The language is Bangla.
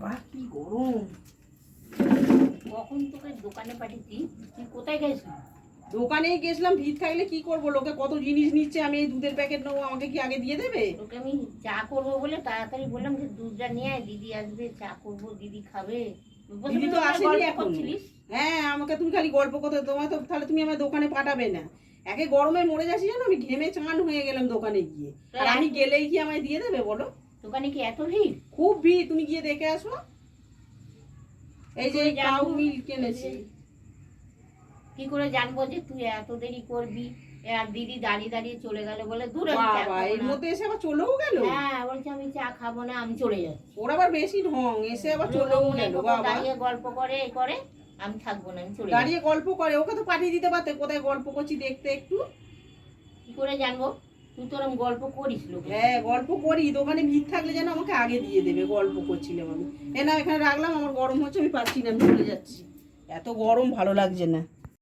বাবা কি গরম। কখন তোকে দোকানে পাঠিয়েছি, তুই কোথায় গেছিস? দোকানেই গেছিলাম, ভিড় থাকলে কি করবো, লোকে কত জিনিস নিচ্ছে, আমি এই দুধের প্যাকেট নেবো, আমাকে কি আগে দিয়ে দেবে? তোকে আমি চা করবো বলে তাড়াতাড়ি বললাম যে দুধটা নিয়ে আয়, দিদি আসবে, চা করবো, দিদি খাবে। দিদি তো আসেনি গল্প এখন। করছিলিস? হ্যাঁ, আমাকে তুমি খালি গল্প করতে, তোমার তো তাহলে তুমি আমার দোকানে পাঠাবে না। একে গরমে মরে যাচ্ছি জানো, আমি ঘেমে চান হয়ে গেলাম দোকানে গিয়ে। আর আমি গেলেই কি আমায় দিয়ে দেবে বলো? দোকানে কি এত ভিড়? খুব ভিড়, তুমি গিয়ে দেখে আসো। এই যে কাউ মিল্ক কিনেছি। কি করে জানবো যে তুই এত দেরি করবি? আর দিদি দাঁড়িয়ে দাঁড়িয়ে চলে গেল বলে দূর বাবা এর মধ্যে এসে আবার চলেও গেল। হ্যাঁ, বলছে আমি চা খাবো না, আমি চলে যাচ্ছি। ওরা আবার বেশি ঢং, এসে আবার চলেও গেল। বাবা দাঁড়িয়ে গল্প করে করে, আমি থাকবো না, আমি চলে দাঁড়িয়ে গল্প করে, ওকে তো পাঠিয়ে দিতে পারতে, কোথায় গল্প করছি দেখতে একটু। কি করে জানবো? তুই তো ওরকম গল্প করিস লোক। হ্যাঁ গল্প করি, দোকানে ভিড় থাকলে যেন আমাকে আগে দিয়ে দেবে, গল্প করছিলাম আমি। এ না এখানে রাখলাম, আমার গরম হচ্ছে, আমি পাচ্ছি না, আমি চলে যাচ্ছি, এত গরম ভালো লাগছে না।